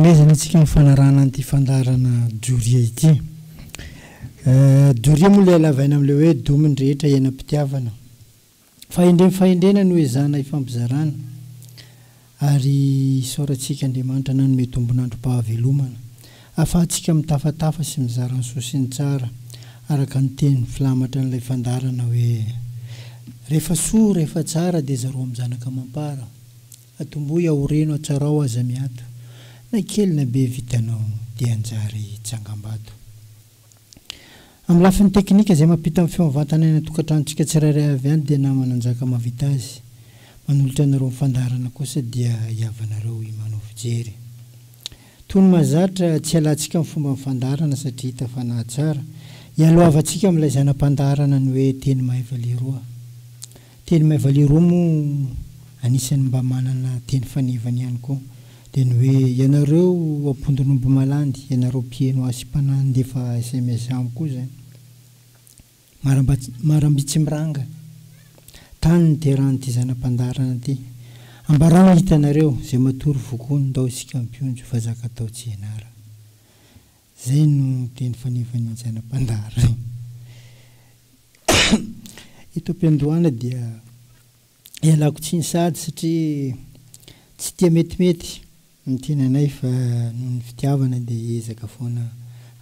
fanomezana antsika mifanarahana an'ity fandarana joria ity. Joria moa le alavaina amin'ilay hoe dominy rehetra iana-pitiavana. Fahendrena no hoe zana ifampizarana ary isaorantsika Andriamanitra nanome tombon'androm-pahavelomana ahafahantsika mitafatafa sy mizara ny soa sy ny tsara araka ny teny filamatra n'ilay fandarana hoe rehefa soa rehefa tsara dia zaro amin'ny zanaka mampara atomboy aoreno atsarao aza miato na kely na be vitanao dia anjary tsangam-bato. Amin'ny lafin'ny teknika izay mampita amin'ny fiomavantana eny an-tokantranontsika tsirairay avy any dia namana anjaka mavita azy. Manolotra anareo mifandarana kosa dia iavanareo imanao fijery. Toy ny mahazatra tsy alantsika amin'ny fomba mifandarana satria hita fa nahatsara. Ialoavantsika amin'ilay zanam-pandarana ny hoe teny Maivaliroa. Teny Maivaliroa moa anisany mba manana teny fanevany ihany koa. Dia ny hoe ianareo ampondon'omby malandy, ianareo mpieno asy-panany ndefa SMS amiko koa izany. Maram-bitsy miranga. Tany ny teran'ity zanam-pandarana ity. Ambarao hitanareo izay matory vokoany ndao isika mipionjo fa zaka atao tsy ianara. Zay no teny fanevany zanam-pandarana. Eto am-piandohana dia ialako tsy ny sady satria tsy tia metimety ny tenanay fa noho ny fitiavana dia ezaka foana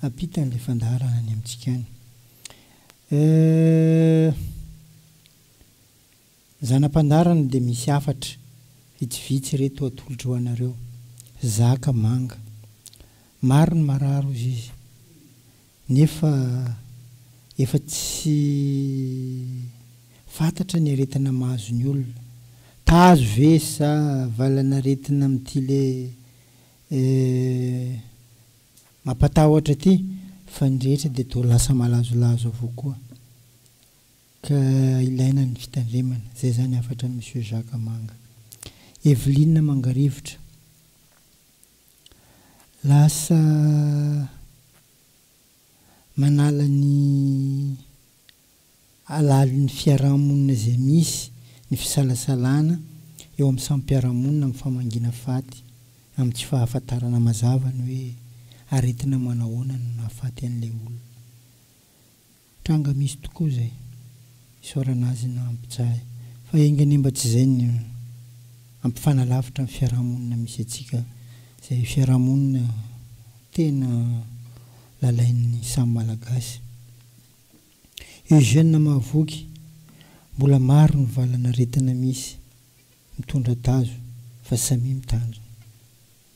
ampita n'ilay fandarana any amintsika any. Zanam-pandarana dia misy afatra vitsivitsy reto atolotra ho anareo. Zaka manga. Maro ny mararo izy nefa efa tsy fantatra ny aretina mahazo ny olona. Tazo ve sa valanaretina amin'ity le mampatahotra ity fa ny rehetra dia toa lasa malazolazo avao koa. Ka ilaina ny fitandremana. Zay zany afatra ny Monsieur Jacques Manga. Eveline Mangarivotra. Lasa manala ny alalin'ny fiarahamonina izay misy ny fisalasalana eo amin'ny samy mpiarahamonina amin'ny famangina faty amin'ny tsy fahafantarana mazava ny hoe aretina manahoana no nahafaty an'ilay olona. Tranga misy tokoa izay. Isaorana azy na ampitsahy. Fa engany mba tsy izay ny ampifanalavitra amin'ny fiarahamonina misy atsika. Izay fiarahamonina tena lalain'ny samy malagasy. Eugène Mahavoky. Mbola maro ny valanaretina misy mitondra tazo fa samy mitandrina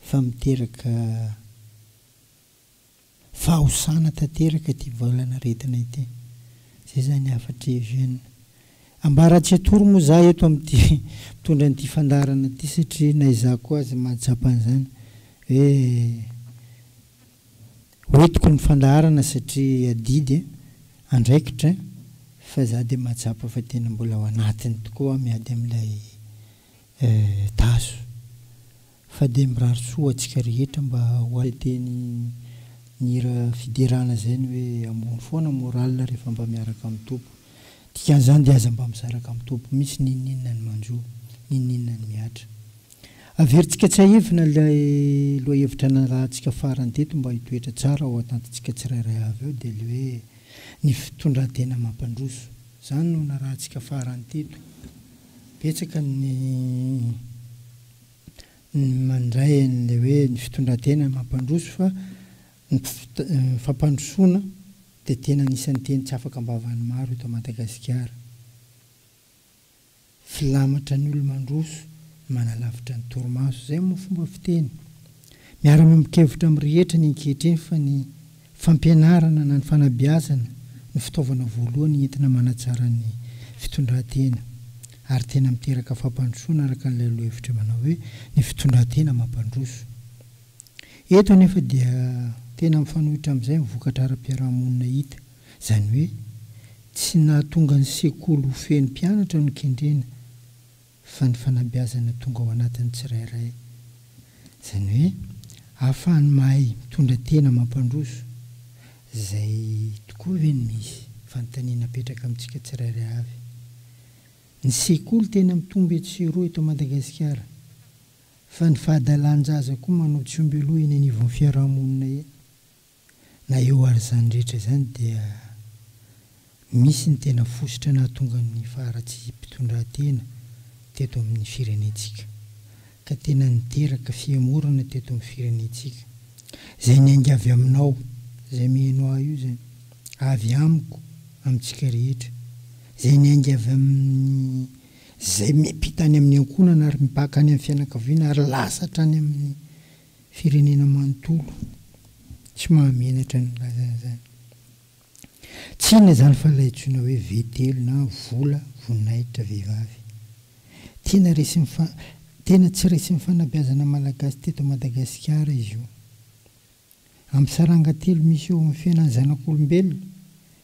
fa miteraka fahosana tanteraka ity valanaretina ity. Zay zany afatra Eugène. Ambaratsy atoro moa za eto amin'ity mitondra an'ity fandarana ity satria na izaho koa azy mahatsapa an'izany hoe hoentiko ny fandarana satria adidy andraikitra fa za dia mahatsapa fa tena mbola ao anatiny tokoa miady amin'ilay tazo. Fa dia mirary soa antsika rehetra mba ho teny nira fiderana izay ny hoe ambony foana moral rehefa mba miaraka amin'ny tompo. Dikan'izany dia aza mba misaraka amin'ny tompo misy ninninona ny manjo, ninninona ny miatra. Averintsika tsy ahivina ilay loha-hevitra nalahantsika farany teto mba hitoetra tsara ao an-tantintsika tsirairay avy eo dia ilay hoe ny fitondran-tena mampandroso. Izany no narahantsika farany teto. Betsaka ny mandray an'ilay hoe ny fitondran-tena mampandroso fa ny fampandrosoana dia tena anisan'ny teny tsy afaka ambavan'ny maro eto Madagasikara. Filamatra ny olo-mandroso manalavitra ny torimaso. Izay moa fomba fiteny. Miara-mihaminkevitra amin'ny rehetra ny ankehitriny fa ny fampianarana na ny fanabeazana ny fitaovana voalohany entina manatsara ny fitondran-tena. Ary tena miteraka fampandrosoana araka n'ilay loha-hevitra manao hoe ny fitondran-tena mampandroso. Eto anefa dia tena mifanohitra amin'izay mivokatra ara-piarahamonina hita. Izany hoe tsy nahatonga ny sekoly ho feno mpianatra no kendrena fa ny fanabeazana tonga ao anatin'ny tsirairay. Izany hoe ahafahany mahay mitondra tena mampandroso. Izay tokoa ve ny misy fanontaniana petraka amintsika tsirairay avy. Ny sekoly tena mitombo eto sy eroa eto Madagasikara fa ny fahadalan-jaza koa manao tsy omby aloha eny anivon'ny fiarahamonina eny na eo ary zany rehetra zany dia misy ny tena fosotra nahatonga ny faharatsy mpitondran-tena teto amin'ny firenentsika ka tena niteraka fiamorana teto amin'ny firenentsika zay niainga avy aminao zay mihainao ahy io zany avy amiko amintsika rehetra zay niainga avy amin'ny zay miampita any amin'ny ankonana ary mibaka any amin'ny fianakaviana ary lasatra any amin'ny firenena manontolo tsy mahamenatra ny lazana zany tsy inona zany fa laitsoina hoe vetelo na vola voninahitra vehivavy tena tsy resin'ny fanabeazana malagasy teto Madagasikara izy io amin'ny sarangatelo misy eo amin'ny fiainan'ny zanak'olombelona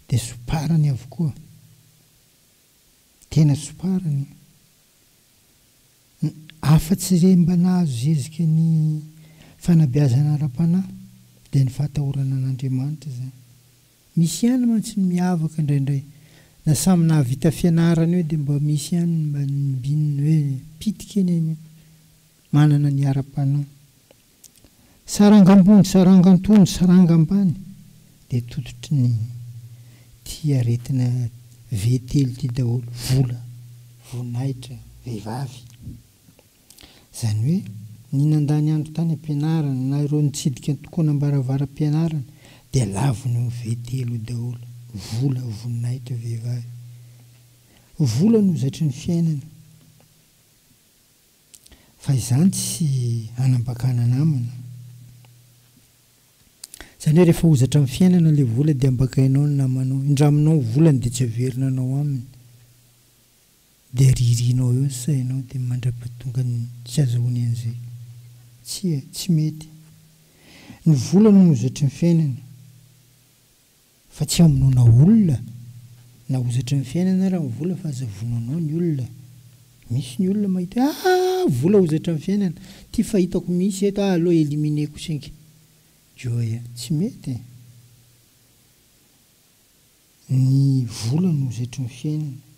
dia soparany avokoa tena soparany afa-tsy re mba nahazo zezika ny fanabeazana ara-panahy dia ny fahatahorana an'Andriamanitra zany misy ihany mantsy miavaka indraindray na samy nahavita fianarana eo dia mba misy ihany mba nibininy hoe pitika eny manana ny ara-panahy saranga ambony saranga antony saranga ambany dia tototry ny tia aretina vetelo ty daholo vola voninahitra vehivavy zany hoe ny nandany andro tany ampianarana na ireo nitsidika tokoa nambaravara-pianarana dia lavony eo vetelo daholo vola voninahitra vehivavy vola no zatry ny fiainana fa izany tsy hanambakana namana zany hoe rehefa hozatra amin'ny fiainana ilay vola dia ambakainao ny namanao indraminao volany dia tsy averina anao aminy dia ririnao eo ny sainao dia mandra-pahatonga ny tsy azahoany an'izay tsy mety ny vola no hozatra ny fiainana fa tsy aminao na olona na hozatra ny fiainana raha ny vola fa azavonanao ny olona misy ny olona mahita vola hozatra ny fiainana ty fahitako misy eto aloha elimineko singa joya tsy mety ny vola no hozatra ny fiainana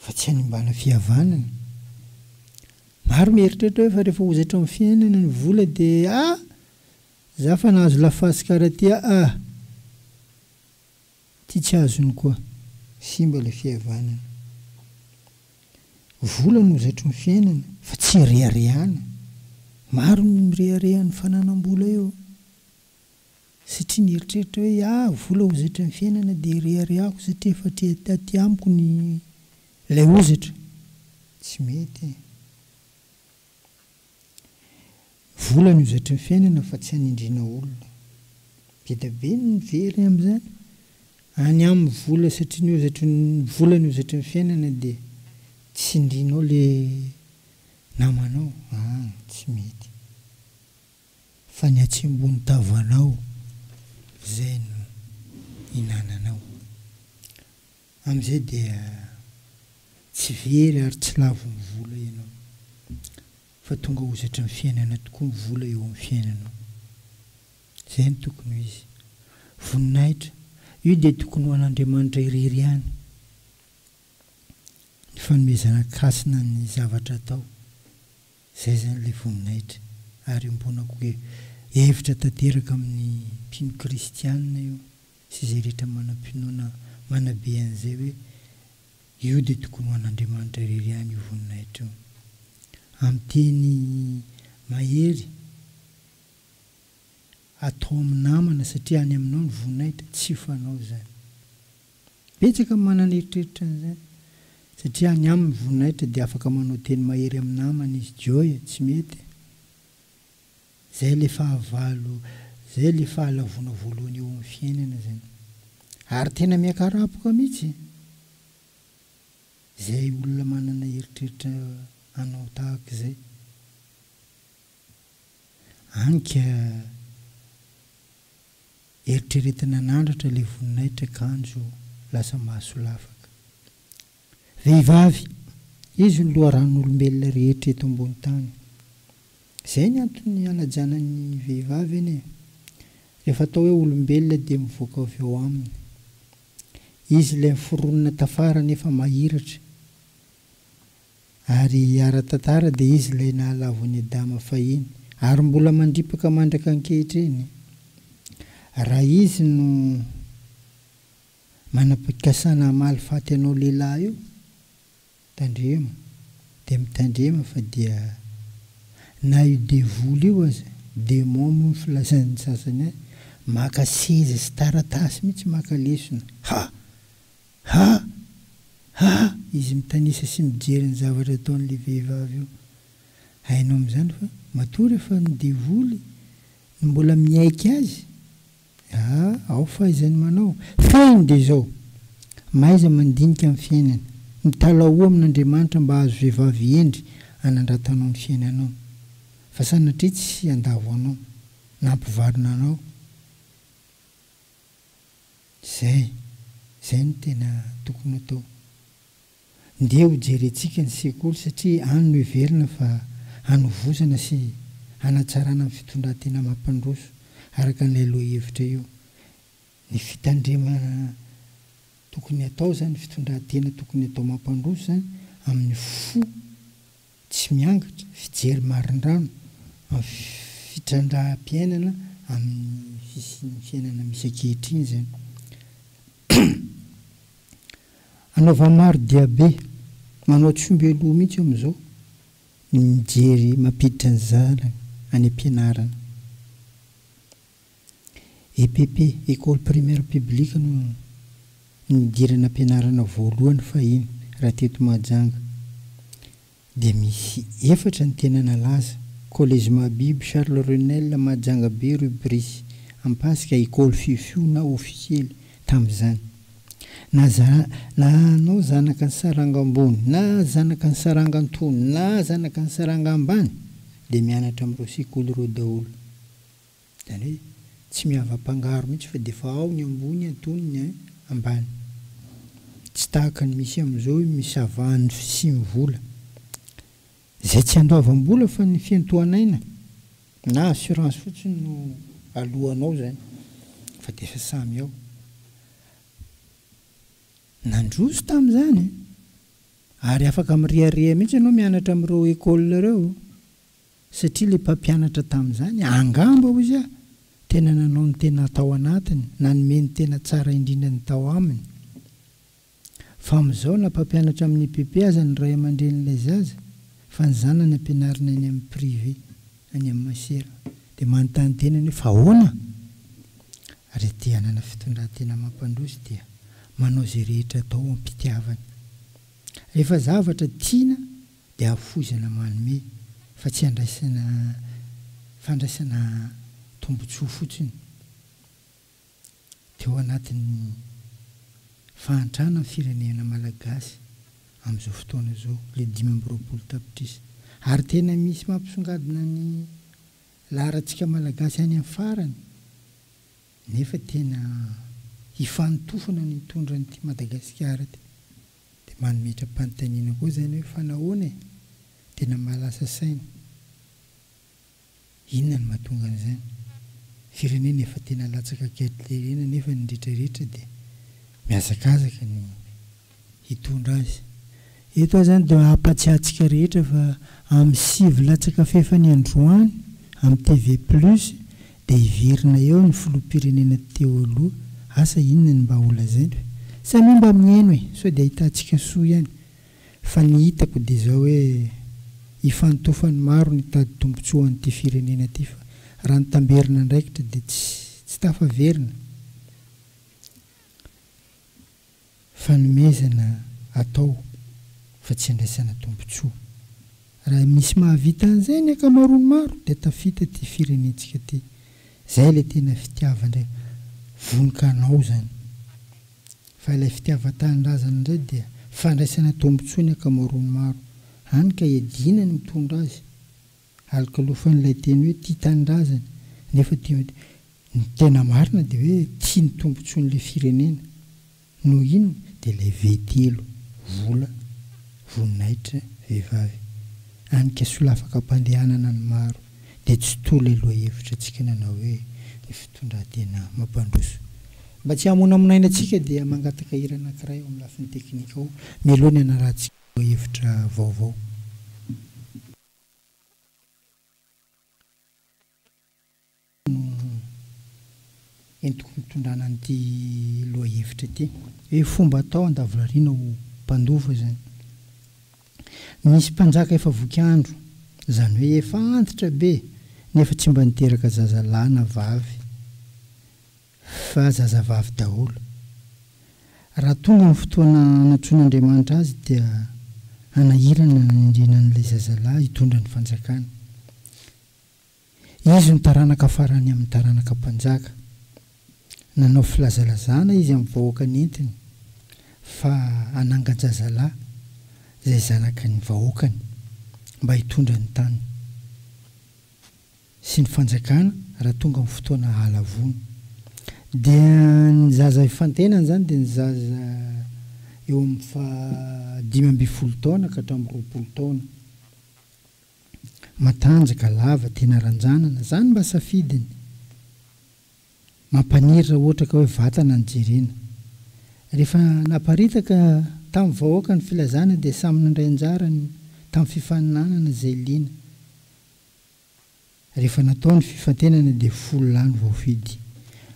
fa tsy hanimbana fihavanana maro mieritreritra hoe fa rehefa hozatra ny fiainana ny vola dia za fa nahazo lafasy karaty ty tsy azony koa simba ilay fihavanana vola no hozatra ny fiainana fa tsy reharehana maro mireharehan'ny fananam-bola eo satria nieritreritra hoe vola hozatra ny fiainana dia reharehako satria efa aty amiko ny ilay hozatra tsy mety vola ny hozatra ny fiainana fa tsy hanindriana olona be da be ny very amin'izany any amin'ny vola satria ny vola ny hozatra ny fiainana dia tsy indrinao le namanao tsy mety fa ny atsemboany tavanao zay no hinananao amin'izay dia tsy very ary tsy lavo ny vola ianao fa tonga hozatra ny fiainana tokoa ny vola eo amin'ny fiainanao zay no tokony ho izy voninahitra io dia tokony ho an'Andriamanitra irery ihany ny fanomezana kasina ny zavatra atao zay zany ilay voninahitra ary mbonako hoe hevitra tanteraka amin'ny mpino kristianina io sy izay rehetra manam-pinoana manabe an'izay hoe io dia tokony ho an'Andriamanitra irery ihany io voninahitra io amin'ny teny mahery atao amin'ny namana satria any aminao ny voninahitra tsy fanao zany betsaka manana eritreritra an'izany satria any amin'ny voninahitra dia afaka manao teny mahery amin'ny namana izy joya tsy mety zay ilay fahavalo zay ilay fahalavona voalohany eo amin'ny fiainana zany ary tena miakarapoka mihitsy zay olona manana eritreritra anao tahaka izay anka eritreretina nandratra ilay voninahitra kanjo lasa mahasolafaka vehivavy izy ny loharan'olombelona rehetra eto ambony tany zay ny antony anajanany vehivavy eny rehefa atao hoe olombelona dia mivoaka avy eo aminy izy ilay miforonona tafara nefa mahiratra Ary ara-tantara dia izy ilay nahalavony dama fahiny ary mbola mandripaka mandraka ankehitriny. Raha izy no manam-pikasana hamaly faty anao lehilahy io, tandremo dia mitandrema fa dia na io devoly io aza démon moa filazan'ny sasany azy maka seza sy taratasy mihitsy maka lesona izy mitanisa sy mijery ny zavatra ataon'ilay vehivavy io. Hainao amin'izany fa matory efa ny devoly ny mbola miaiky azy. Ao fahaizany manao fiainy dia izao maiza mandinika amin'ny fiainana mitalahoa amin'Andriamanitra mba hahazo vehivavy endry hanandratanao ny fiainanao fa sanatria tsy andavo anao na hampivarina anao. Zay no tena tokony atao. Ndeha ho jerentsika ny sekoly satria any no heverina fa hanovozana sy hanatsarana ny fitondran-tena mampandroso araka n'ilay lohahevitra eo. Ny fitandremana tokony atao zany fitondran-tena tokony atao mampandroso zany amin'ny fo tsy miangatra, fijery marindrano, amin'ny fitrandraham-piainana amin'ny fisin'ny fiainana misy ankehitriny zany. Anaova maro diabe manao tsombelò mihitsy amin'izao ny mijery mampiditra ny zanany any am-pianarana. EPP école primaire publique no nidirana ampianarana voalohany fahiny raha teto Mahajanga. Dia misy 4 ny tena nalaza: collège Mahabiby, Charles Renel, Mahajanga be, Rubris, ampasika école fifio na officiel tamin'izany. Na anao zanaka ny saranga ambony na zanaka ny saranga antony na zanaka ny saranga ambany dia mianatra amin'ireo sekoly ireo daholo. Zany hoe tsy miava-pangaro mihitsy fa dia efa ao ny ambony, antony, ny ambany. Tsy tahaka ny misy amin'izao misy avahany sy mivola. Izay tsy andoavam-bola fa ny fiantohanaina na assurance fotsiny no alohanao zany fa dia efa samy ao. Nandroso tamin'izany ary afaka miriaria mihitsy ianao mianatra amin'ireo école ireo satria ilay mpampianatra tamin'izany angamba hozy tena nanao ny tena atao anatiny, nanome ny tena tsara indrindra ny tao aminy. Fa amin'izao na mpampianatra amin'ny EPP aza ny ray aman-dren'ilay zaza fa ny zanany ampianarina any amin'ny privé any amin'ny Masera dia manontany tenany hoe fa ahoana? Ary ity hanana fitondran-tena mampandroso dia manao izay rehetra atao am-pitiavany. Rehefa zavatra tiana dia hafozana manome fa tsy fandraisana tombotsoa fotsiny. Teo anatin'ny fahantrana ny firenena malagasy amin'izao fotoana izao ilay 5 tapitrisa ary tena misy mampisongadina ny laharantsika malagasy any amin'ny farany nefa tena hifanotofana ny hitondra nyity Madagasikara ty dia manometram-panontaniana koa zany hoe fanahoana tena mahalasa saina. Inona ny mahatonga an'izany? Firenena efa tena latsaka ankehitriny nefa ny rehetrarehetra dia miazakazaka ny hitondra azy. Eto zany dia hampatsiatsika rehetra fa amin'ny 6 latsaka fefany androany amin'ny TV Plus dia hiverina eo ny filoham-pirenena teo aloha. Asa inona ny mba holazainy? Samy mba mihaino sao dia hitantsika soa ihany. Fa ny hitako dia izao hoe hifanotofany maro ny tady tombotsoa an'ity firenena ity fa raha ny tamberina ndraikitra dia tsy tafaverina. Fanomezana atao fa tsy andraisana tombotsoa. Raha misy mahavita an'izay ny ankamaroany maro dia tafita ty firenentsika ty. Zay ilay tena fitiavana voninkanao zany. Fa ilay fitiavan-tanindrazana indray dia fandraisana tombotsoa ny ankamaroany maro. Hany ka iadina ny mitondra azy. Alokalofan'ilay teny hoe tia tanindrazana nefa ny tena marina dia hoe tia ny tombotsoan'ilay firenena. No ino dia ilay vetelo, vola, voninahitra, vehivavy. Hanika solafaka mpandehanana ny maro dia tsy tola lohahevitra antsika nanao hoe ny fitondran-tena mampandroso. Mba tsy hamonamonaina antsika dia mangataka hira anankiray ao amin'ny lafiny teknika ao mialoha ny anarantsika lohahevitra vaovao. entiko mitondrana an'ity loha hevitra ity hoe fomba atao andavolariana ho mpandova zany. Misy mpanjaka efa vokiandro zany hoe efa antitra be nefa tsy mba niteraka zazalahy na vavy fa zazavavy daholo. Raha tonga ny fotoana anatsoan'Andriamanitra azy dia anahirana nandrina n'ilay zazalahy hitondra ny fanjakana. Izy ny taranaka farany amin'ny taranaka mpanjaka. Nanao filazalazana izy amin'ny vahoaka nentiny fa anangan-jazalahy izay zanaky ny vahoakany mba hitondra ny tany sy ny fanjakana raha tonga amin'ny fotoana halavony. Dia ny zaza ifantenany zany dia ny zaza eo amin'ny 15 taona ka hatramin'ny 20 taona. Matanjaka, lava, tena ranjanana, zany mba safidiny. Mampaniry raha ohatra ka hoe vatana ny jerena. Rehefa naparitaka tamin'ny vahoaka ny filazana dia samy nandray anjarany tamin'ny fifaninanana izay liana. Rehefa natao ny fifantenana dia 10 lany vao fidy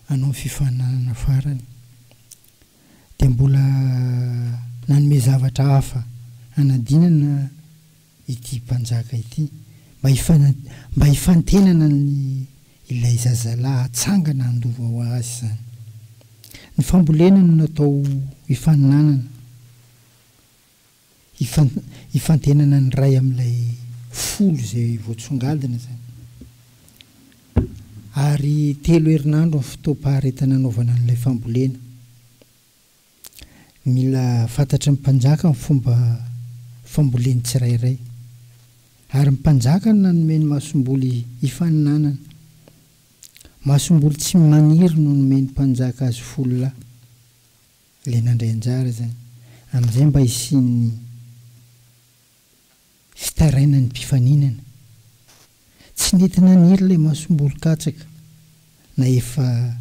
hanao fifaninanana farany. Dia mbola nanome zavatra hafa hanadinana ity mpanjaka ity mba hifantenana ny ilay zazalahy hatsangana handova ho azy zany. Ny fambolena no natao hifaninanana, hifantenana ny ray amin'ilay folo izay voatsongadina zany. Ary 3 herinandro ny fotoam-paharetana anaovana an'ilay fambolena. Mila fantatry ny mpanjaka ny fomba famboleny tsirairay. Ary ny mpanjaka no nanome ny masomboly hifaninanana. Masomboly tsy maniry no nomeny mpanjaka azy 10 lahy. Ilay nandray anjara zany. Amin'izay mba hisian'ny fitarainany mpifaninana. Tsy nentina niry ilay masomboly katsaka na efa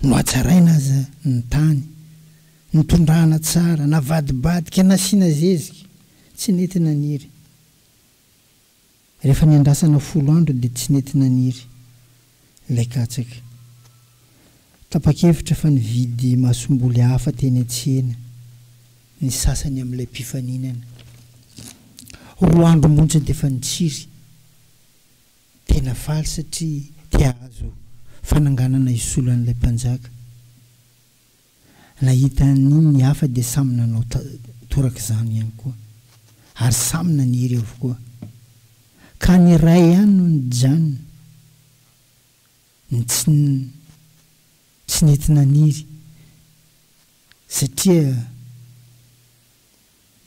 noatsaraina aza ny tany, nitondrana tsara, navadibadika, nasiana zezika, tsy nentina niry. Rehefa niandrasana 10 andro dia tsy nentina niry ilay katsaka. Tapa-kevitra fa nividy masomboly hafa teny an-tsena ny sasany amin'ilay mpifaninana. 2 andro monja dia efa nitsiry. Tena faly satria tia azo fananganana isolan'ilay mpanjaka. Nahita ny hafa dia samy nanao toraka izany ihany koa ary samy naniry avokoa. Ka ny ray ihany no nijanona ny tsy nentina niry satria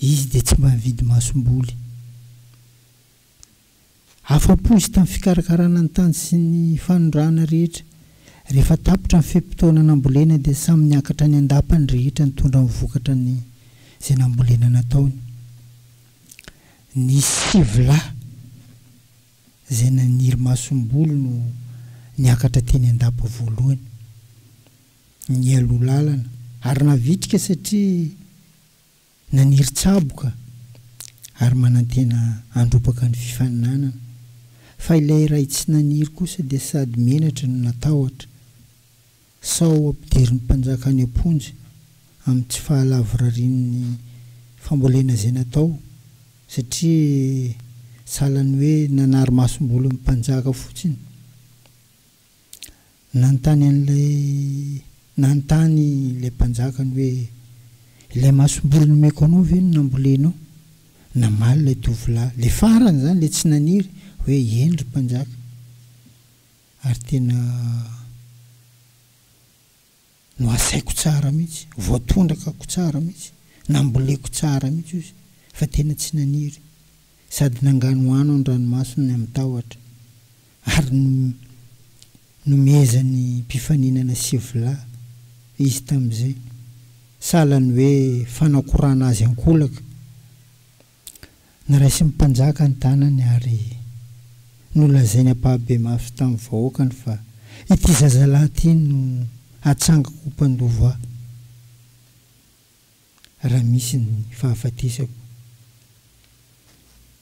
izy dia tsy mba nividy masomboly. Afa-po izy tamin'ny fikarakarana ny tany sy ny fanondrahana rehetra. Rehefa tapitra ny feim-potoana nambolena dia samy niakatra ny andapany rehetra nitondra mivokatra ny izay nambolena nataony. Ny 7 lahy izay naniry masomboly no niakatra teny andapa voalohany, nialoha lalana ary navitrika satria naniry tsaboka ary manantena andropaka ny fifaninanana. Fa ilay ray tsy naniry kosa dia sady menatra no natahotra sao ampiderin'ny mpanjaka any am-ponjy amin'ny tsy fahalavorarian'ny fambolena izay natao satria salany hoe nanary masomboly amin'ny mpanjaka fotsiny. Nanontany ilay mpanjakany hoe ilay masomboly nomeko anao ve no nambolenao? Namaly ilay tovolahy, ilay farany zany ilay tsy naniry, hoe endry mpanjaka. Ary tena no asaiko tsara mihitsy, voatondrakako tsara mihitsy, namboleko tsara mihitsy izy fa tena tsy naniry, sady nangano ano ny ranomasina amin'ny tahotra. Ary nomezany mpifaninana 7 lahy izy tamin'izay, salany hoe fanakorana azy ankolaka. Naraisy mpanjaka ny tanany ary nolazainy ampahabe mafy tamin'ny vahoakany fa ity zazalahy ity no hatsangako ho mpandova. Raha misy ny fahafatesako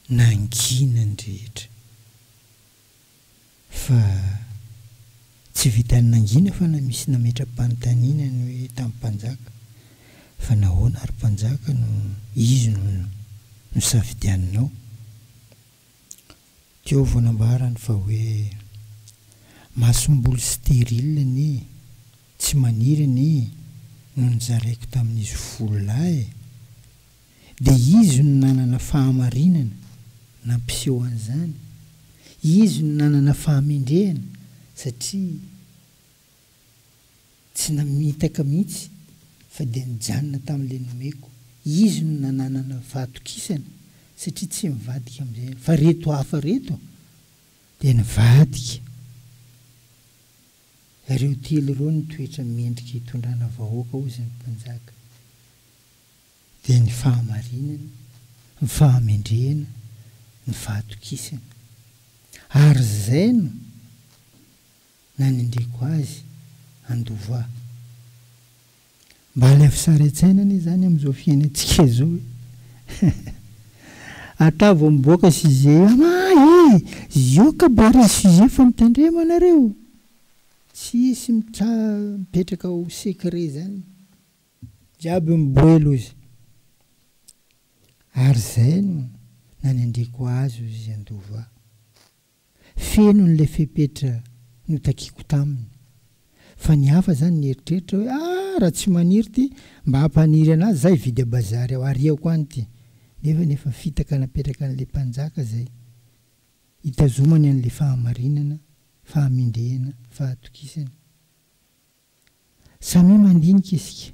nangina ny rehetra fa tsy vitany nangina fa na misy nametra-panontaniana ny hoe tamin'ny mpanjaka fa nahoana ary mpanjaka no izy no safidianinao. Teo voanambarany fa hoe masom-bolo stérile ny tsy maniry ny no nizaraiko tamin'izy folo lahy dia izy no nanana fahamarinana nampiseho an'izany, izy no nanana fahamendrehana satria tsy namitaka mihitsy fa dia nijanona tamin'ilay nomeko. Izy no nananana fahatokisana satria tsy mivadika amin'izay fa reto hafa reto dia nivadika. Ireo telo ireo ny toetra mendrika hitondrana vahoaka ozy ny mpanjaka dia ny fahamarinana, ny fahamendrehana, ny fahatokisana. Ary zay no nanendreko azy Andovoa. Mba ilay fisary an-tsaina anie zany amin'izao fiainantsika izao atavo miboaka sujet zio kabary sujet fa mitandrema anareo tsy isy mipetraka ho secret zany jiaby miboelo izy. Ary zay no nanendreko azy izy Andovoa. Feno n'ilay fepetra notakiko taminy fa ny hafa zany nieritreritra hoe raha tsy maniry ty mba hampaniry anazy zay vidy bazary aho ariako any ty nefa fitaka napetraka an'ilay mpanjaka zay hitazomany an'ilay fahamarinana, fahamendrehana, fahatokisana. Samy mandinika isika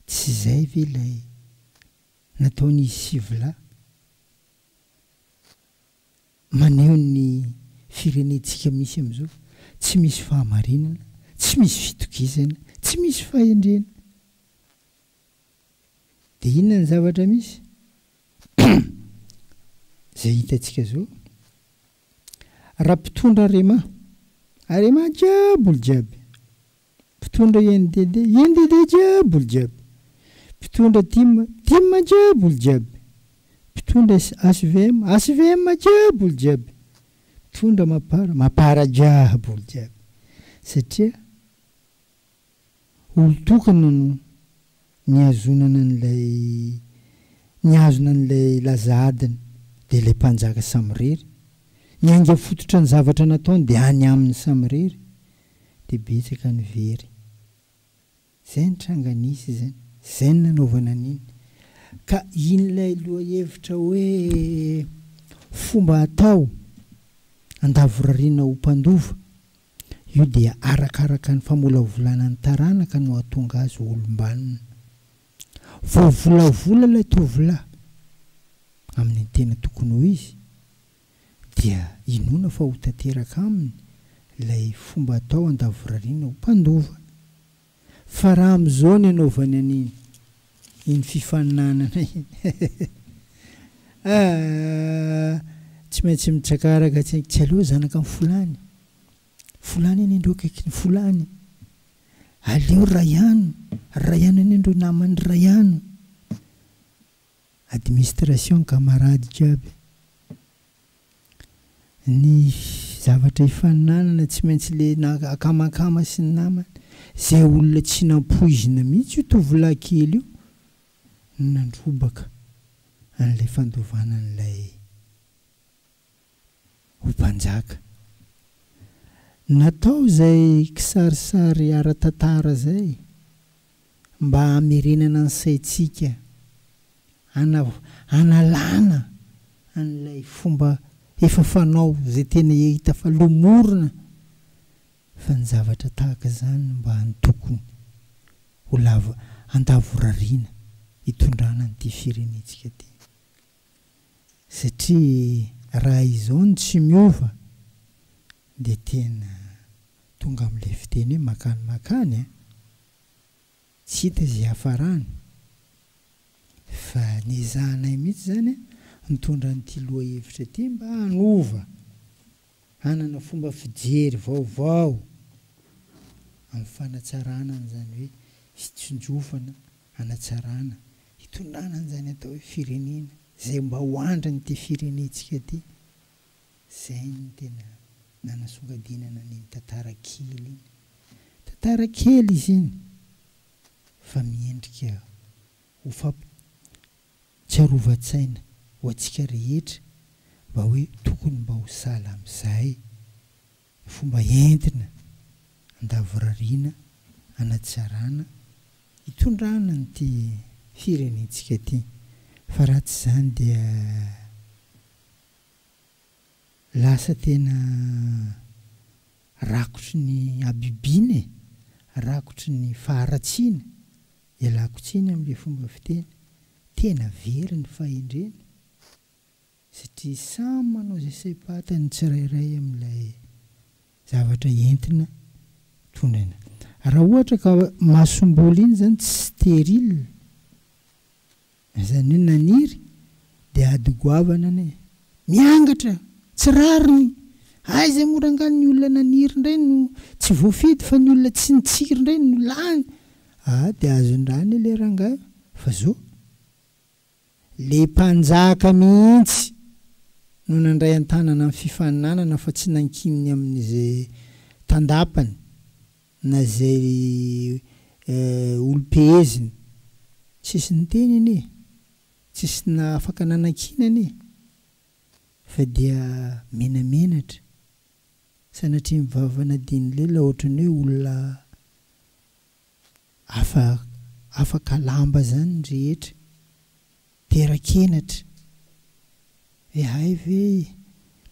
tsy zay ve ilay nataon'izy sivolahy maneho ny firenentsika misy amin'izao, tsy misy fahamarinana, tsy misy fitokisana, tsy misy fahendrena. Dia inona ny zavatra misy zay hitantsika zao? Raha mpitondra arema jiaby olo jiaby, mpitondra INDD jiaby olo jiaby, mpitondra TIM jiaby olo jiaby, mpitondra HVM jiaby olo jiaby, mpitondra mapara jiaby olo jiaby. Satria olo tokana no niazonana n'ilay lazadiny dia ilay mpanjaka samirery, nianga fototra ny zavatra nataony dia any amin'ny samirery dia betsaka ny very. Zay ny tranganisy zany, zay ny nanaovana an'iny. Ka in'ilay loha hevitra hoe fomba atao andavorariana ho mpandova, io dia arakaraka ny famolavolana ny taranaka no hahatonga azy olombanona. Voavolavola ilay tovolahy amin'ny tena tokony ho izy dia inoana fa ho tanteraka aminy ilay fomba atao andavorariana ho mpandova. Fa raha amin'izao ny anaovany an'iny, iny fifaninanana iny tsy maintsy mitsakaraka tsy aloha zanaka ny fulany any andreo akaiky ny fulany, aleo rayano any andreo namany rayano, administration camarade jiaby. Ny zavatra hifaninanana tsy maintsy le akamakama sy ny namany, zay olona tsy nampoizina mihitsy io tovolahy kely io no nandrobaka an'ilay fandovana an'ilay ho mpanjaka. Natao zay kisarisary ara-tantara zay mba hamerenana ny saitsika, analana an'ilay fomba efa fanao zay tena hita fa lomorona. Fa ny zavatra tahaka zany mba hantokony ho lava andavorariana hitondrana an'ity firenentsika ty. Satria raha izao ny tsy miova dia tena tonga amin'ilay fiteny hoe makany tsy hita zay hafarany. Fa niezahanay mihitsy zany nitondra n'ity loha hevitra ty mba hanova, hanana fomba fijery vaovao amin'ny fanatsarana an'izany hoe fitsonjofana, hanatsarana, hitondrana an'izany atao hoe firenena zay mba ho andra n'ity firenentsika ty. Zay ny tena nanasongadinana ny tantara kely. tara kely izy iny fa miendrika ho fampitsarovan-tsaina ho antsika rehetra mba hoe tokony mba ho sala amin'izay fomba entina andavorariana anatsarana hitondrana nyty firenentsika ty fa raha tsy izany dia lasa tena rakotry ny abibiana e rakotry ny faharatsiana ialako tsiny amin'ilay fomba fiteny tena very ny fahendrena satria samy manao izay saim-patany tsirairay amin'ilay zavatra entina tondrana. Raha ohatra ka masomboly iny zany tsy stérile izany hoe naniry dia adogoavana ane miangatra tsy rariny aiza morangal ny olona naniry indray no tsy voafidy fa ny olona tsy nitsiry indray no lany dia azondrany le rangahy fa zao le mpanjaka mihitsy no nandray an-tanana amin'ny fifaninanana fa tsy nankiminy amin'izay tandapany na zay olo-peheziny tsisy niteny ane tsisy na afaka nanakina ane fa dia menamenatra sanatria mivavana din'lela ohatrany hoe olona afaka lamba zany rehetra terakenatra hay ve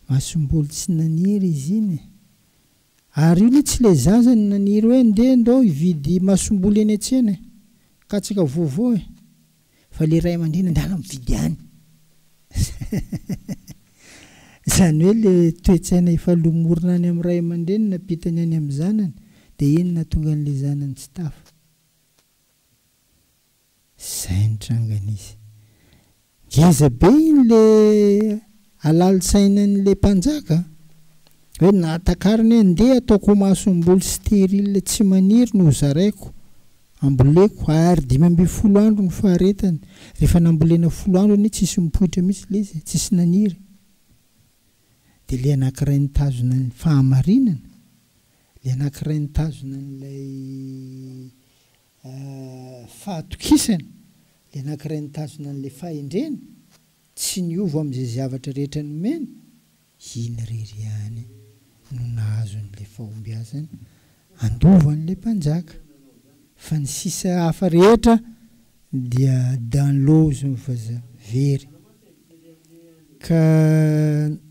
masomboly tsy naniry izy iny ary io ny tsy le zazany naniry hoe ndeha ndao hividy masomboly eny an-tsena katsaka vaovao fa le ray aman-dreny andala mividy any zany hoe le toetsaina efa lomorina any amin'ny ray aman-dreny napitany any amin'ny zanany dia iny natonga an'le zanany tsy tafa zay nitrangan'izy ngeza be iny le alalitsainan'le mpanjaka hoe natakariny hoe ndeha ataoko masomboly stérile tsy maniry no zaraiko amboleko ary 5 andro ny faharetany rehefa nambolena 10 andro anie tsisy mipoitra mihitsy le izy tsisy naniry dia le anankiray nitazona ny fahamarinana le anankiray nitazona n'ilay fahatokisana le anankiray nitazona n'le fahendrena tsy niovo amin'izay zavatra rehetra nomena iny rery ihany no nahazo n'le fahombiazana andovan'le mpanjaka fa ny sisa hafa rehetra dia danlozy mivaza very ka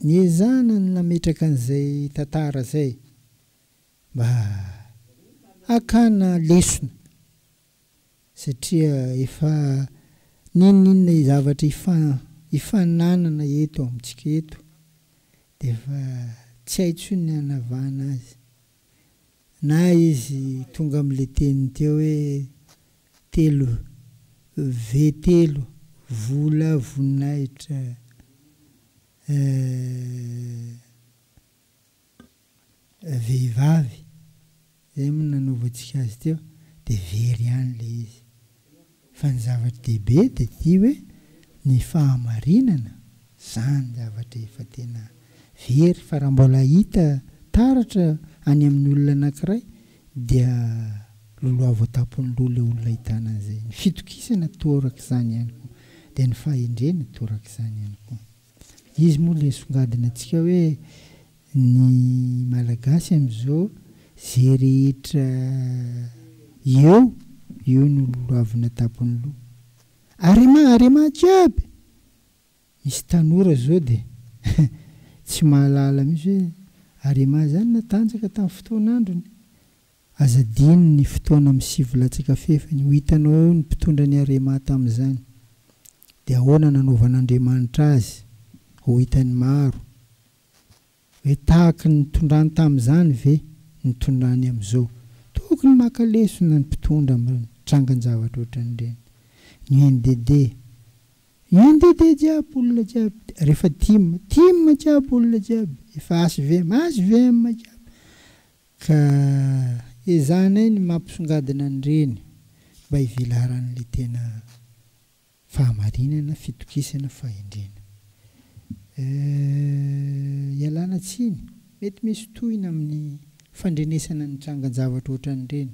niezana ny nametraka an'izay tantara zay mba hakana lesona satria efa ninonina zavatra hifananana eto amintsika eto dia efa tsy haitso ny hanavana azy na izy tonga amin'le teniny teo hoe 3 vola voninahitra vehivavy zay moa nanaovantsika azy teo dia very ihany le izy fa ny zavatra dehibe dia ty hoe ny fahamarinana zany zavatra efa tena very fa raha mbola hita taratra any amin'ny olona anankiray dia loloha voatapony loha le olona hitana an'izay ny fitokisana toraka izany ihany koa dia ny fahendrena toraka izany ihany koa izy moa le songadina antsika hoe ny malagasy amin'izao zay rehetra eo no lolohavina tapony loha arema jiaby misy tanora zao dia tsy mahalala mihitsy hoe arema zany natanjaka tamin'ny fotoan'androny azadiny ny fotoana amin'ny 7 latsaka fefany ho hitanao ny mpitondra ny arema tamin'izany dia ahoana nanaovan'Andriamanitra azy ho hitany maro hoe tahaka ny tondrany tamin'izany ve nitondrany amin'izao tokony maka lesona ny mpitondra trangan-javatra ohatran'ireny ny NDD jiaby olona jiaby rehefa tim jiaby olona jiaby efa ASVM jiaby ka ezanay ny mampisongadina an'ireny mba hivelaran'le tena fahamarinana fitokisana fahendrena ialana tsiny mety misy tohina amin'ny fandrenesana ny trangan-javatra ohatran'ireny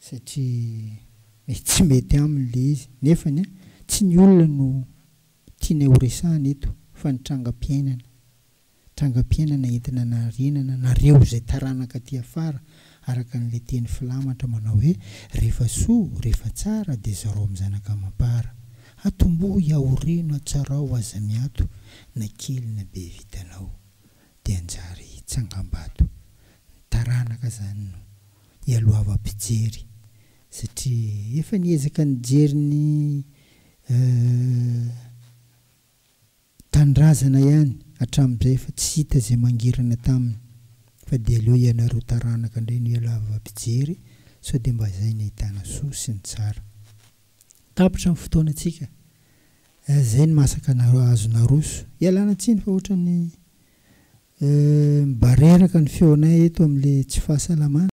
satria tsy mety aminy le izy nefany tsy ny olona no tiany horesahana eto fa ny trangam-piainana entina narinana nareo izay taranaka aty afara araka n'ilay teny filamatra manao hoe rehefa soa rehefa tsara dia zareo amin'ny zanaka mampara atombo iaoreno atsarao aza miato na kely na be vitanao dia anjary tsangam-bato ny taranaka zany no ialoava-pijery satria efa niezaka nijery ny tandrazana ihany hatramin'izay fa tsy hita izay mangirana taminy fa dia aleo ianareo taranaka indray no ialoava-pijery sao dia mba izay ny ahitana soa sy ny tsara tapitra ny fotoanantsika izay ny masaka azo naroso ialana tsiny fa ohatrany mba reraka ny feonay eto amin'ilay tsy fahasalamana